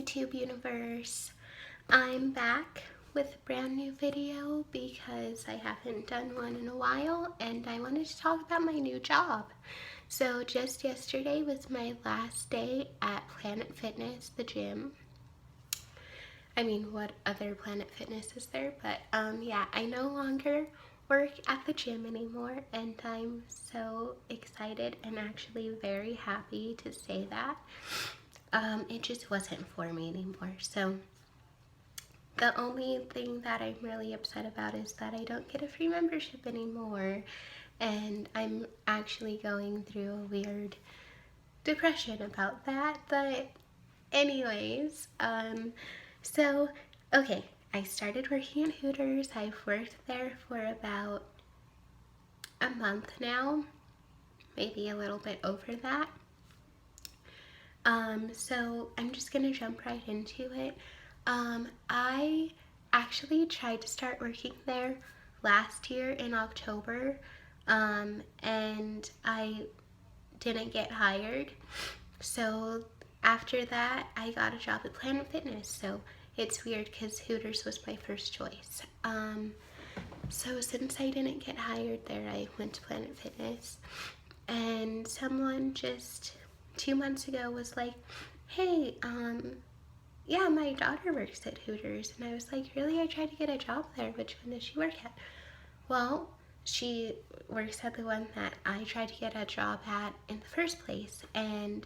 YouTube universe. I'm back with a brand new video because I haven't done one in a while and I wanted to talk about my new job. So just yesterday was my last day at Planet Fitness, the gym. I mean, what other Planet Fitness is there? But yeah, I no longer work at the gym anymore and I'm so excited and actually very happy to say that. It just wasn't for me anymore. So the only thing that I'm really upset about is that I don't get a free membership anymore. And I'm actually going through a weird depression about that. But anyways, so okay, I started working at Hooters. I've worked there for about a month now, maybe a little bit over that. So I'm just gonna jump right into it. I actually tried to start working there last year in October, and I didn't get hired. So after that, I got a job at Planet Fitness. So it's weird because Hooters was my first choice. So since I didn't get hired there, I went to Planet Fitness, and someone just 2 months ago was like, hey, yeah, my daughter works at Hooters. And I was like, really? I tried to get a job there. Which one does she work at? Well, she works at the one that I tried to get a job at in the first place. And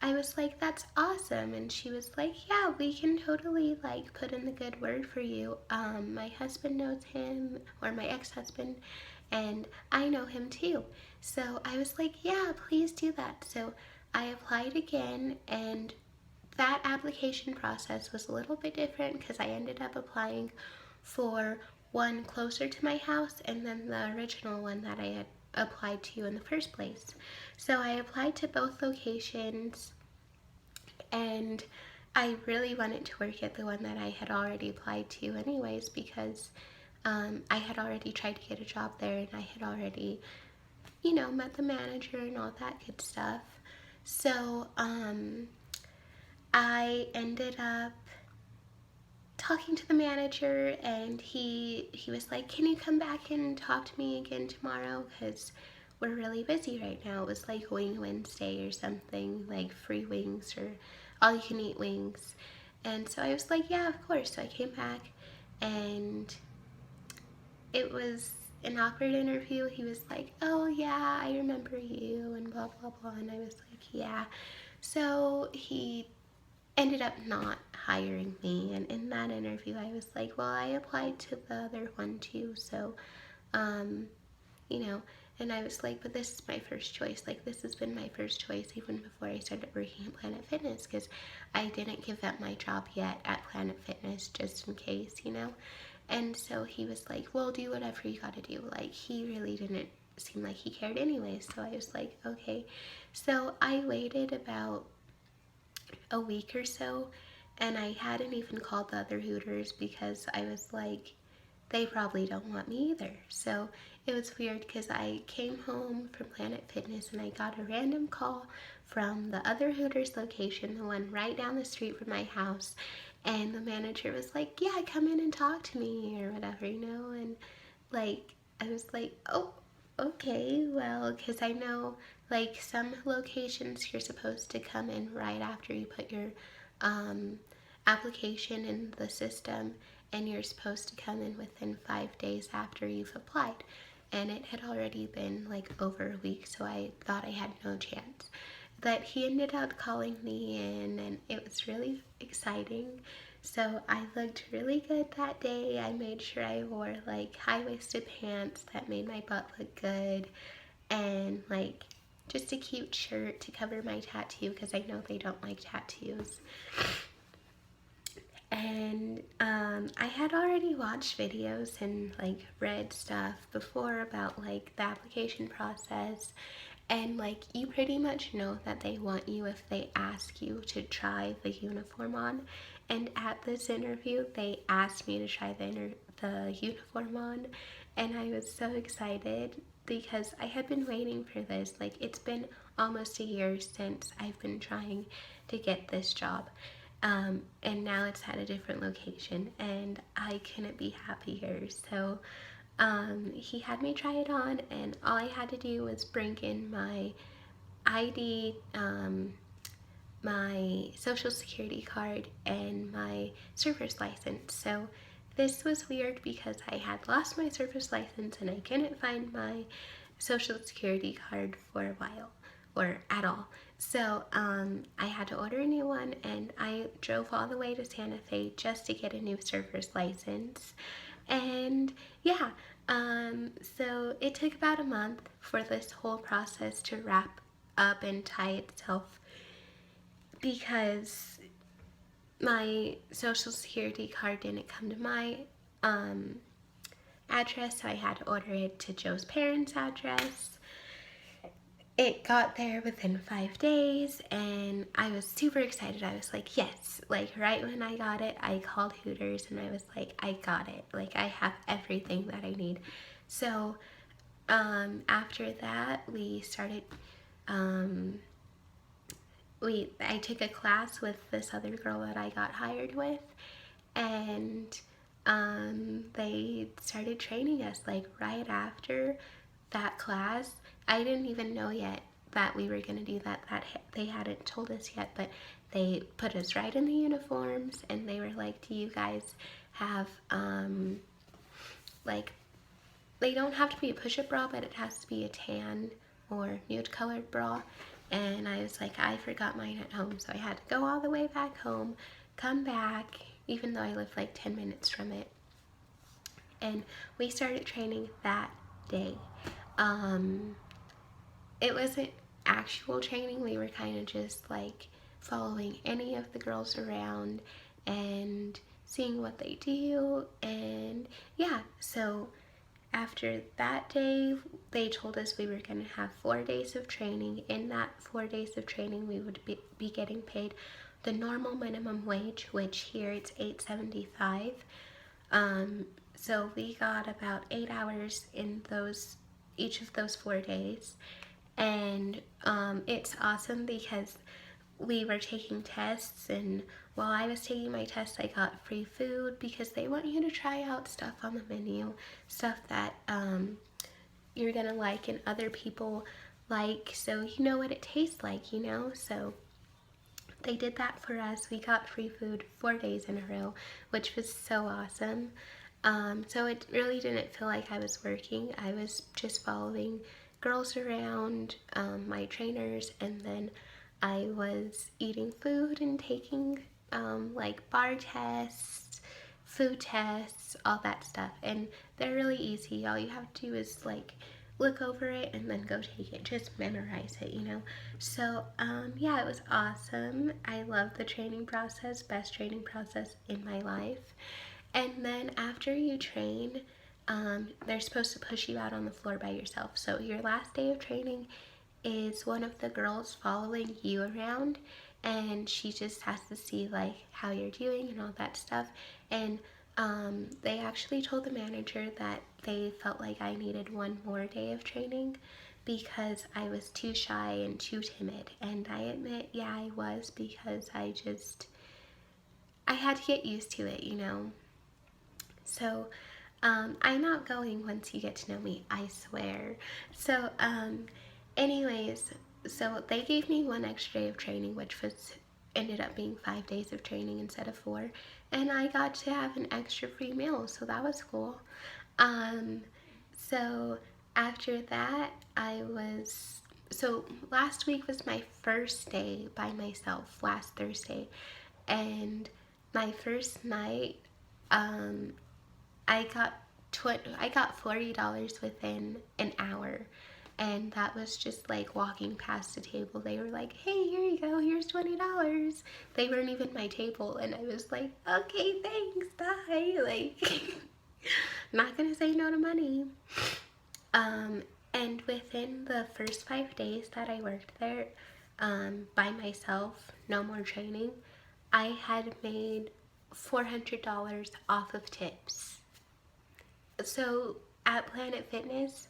I was like, that's awesome. And she was like, yeah, we can totally like put in the good word for you. My husband knows him, or my ex-husband, and I know him too. So I was like, yeah, please do that. So I applied again, and that application process was a little bit different because I ended up applying for one closer to my house and then the original one that I had applied to in the first place. So I applied to both locations, and I really wanted to work at the one that I had already applied to anyways because I had already tried to get a job there and I had already, met the manager and all that good stuff. So I ended up talking to the manager, and he was like, can you come back and talk to me again tomorrow, because we're really busy right now. It was like Wing Wednesday or something, like free wings or all you can eat wings. And so I was like, yeah, of course. So I came back, and it was an awkward interview. He was like, oh yeah, I remember you, and blah blah blah. And I was like, yeah. So he ended up not hiring me, and in that interview I was like, well, I applied to the other one too, so um you know and I was like, but this is my first choice. Like, this has been my first choice even before I started working at Planet Fitness, because I didn't give up my job yet at Planet Fitness, just in case. And so he was like, well, do whatever you gotta do. Like, he really didn't seem like he cared anyway. So I was like, okay. So I waited about a week or so, and I hadn't even called the other Hooters because I was like, they probably don't want me either. So it was weird because I came home from Planet Fitness and I got a random call from the other Hooters location, the one right down the street from my house, and the manager was like, yeah, come in and talk to me or whatever. And like, I was like, oh, okay, well, because I know like some locations you're supposed to come in right after you put your um, application in the system, and you're supposed to come in within 5 days after you've applied. And it had already been like over a week, so I thought I had no chance. But he ended up calling me in, and it was really exciting. So I looked really good that day. I made sure I wore like high-waisted pants that made my butt look good, and like just a cute shirt to cover my tattoo because I know they don't like tattoos. And I had already watched videos and like read stuff before about like the application process, and like you pretty much know that they want you if they ask you to try the uniform on. And at this interview they asked me to try the uniform on, and I was so excited because I had been waiting for this. Like, it's been almost a year since I've been trying to get this job, And now it's at a different location, and I couldn't be happier. So he had me try it on, and all I had to do was bring in my ID, my social security card, and my surfer's license. So this was weird because I had lost my surfer's license and I couldn't find my social security card for a while or at all. So I had to order a new one, and I drove all the way to Santa Fe just to get a new surfer's license. And yeah, so it took about a month for this whole process to wrap up and tie itself, because my social security card didn't come to my um, address, so I had to order it to Joe's parents' address. It got there within 5 days, and I was super excited. I was like, yes. Like, right when I got it, I called Hooters and I was like, I got it. Like, I have everything that I need. So after that, we started I took a class with this other girl that I got hired with, and they started training us like right after that class. I didn't even know yet that we were going to do that. They hadn't told us yet, but they put us right in the uniforms, and they were like, do you guys have like, they don't have to be a push-up bra, but it has to be a tan or nude colored bra. And I was like, I forgot mine at home, so I had to go all the way back home, come back, even though I lived like 10 minutes from it. And we started training that day. It wasn't actual training. We were kind of just like following any of the girls around and seeing what they do. And yeah, so after that day, they told us we were going to have 4 days of training. In that 4 days of training, we would be getting paid the normal minimum wage, which here it's $8.75. So we got about 8 hours in each of those 4 days. And it's awesome because we were taking tests, and while I was taking my tests, I got free food because they want you to try out stuff on the menu, stuff that you're gonna like and other people like, so you know what it tastes like, so they did that for us. We got free food 4 days in a row, which was so awesome. So it really didn't feel like I was working. I was just following girls around, my trainers, and then I was eating food and taking like bar tests, food tests, all that stuff. And they're really easy. All you have to do is like look over it and then go take it. Just memorize it. So yeah, it was awesome. I love the training process, best training process in my life. And then after you train, they're supposed to push you out on the floor by yourself. So your last day of training is one of the girls following you around, and she just has to see like how you're doing and all that stuff. And they actually told the manager that they felt like I needed one more day of training because I was too shy and too timid. And I admit, yeah, I was, because I had to get used to it. So I'm outgoing once you get to know me, I swear. So anyways, so they gave me one extra day of training, which ended up being 5 days of training instead of 4, and I got to have an extra free meal, so that was cool. So after that, so last week was my first day by myself, last Thursday, and my first night, I got $40 within an hour, and that was just like walking past the table. They were like, "Hey, here you go. Here's $20." They weren't even my table, and I was like, "Okay, thanks, bye." Like, not gonna say no to money. And within the first 5 days that I worked there, by myself, no more training, I had made $400 off of tips. So at Planet Fitness,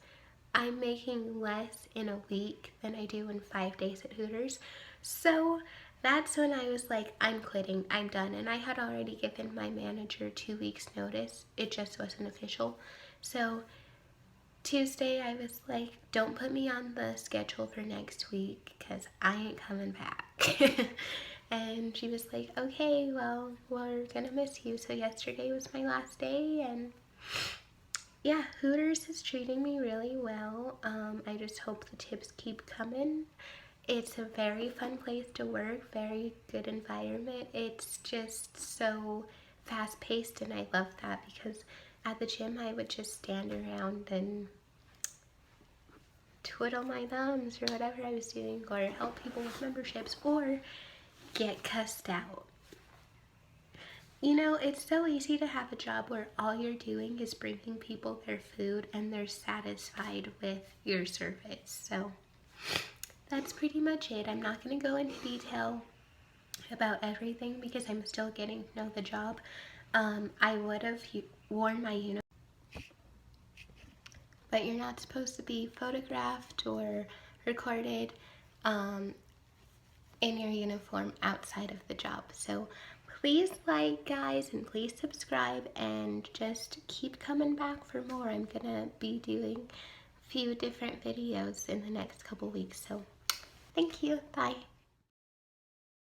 I'm making less in a week than I do in 5 days at Hooters. So That's when I was like, I'm quitting, I'm done. And I had already given my manager 2 weeks notice. It just wasn't official. So Tuesday I was like, don't put me on the schedule for next week because I ain't coming back. And she was like, okay, well, we're gonna miss you. So yesterday was my last day, and yeah, Hooters is treating me really well. I just hope the tips keep coming. It's a very fun place to work, very good environment. It's just so fast paced, and I love that because at the gym I would just stand around and twiddle my thumbs or whatever I was doing, or help people with memberships, or get cussed out. You know, it's so easy to have a job where all you're doing is bringing people their food and they're satisfied with your service. So that's pretty much it. I'm not going to go into detail about everything because I'm still getting to know the job. I would have worn my uniform, but you're not supposed to be photographed or recorded um, in your uniform outside of the job. So please like, guys, and please subscribe, and just keep coming back for more. I'm gonna be doing a few different videos in the next couple weeks. So thank you. Bye.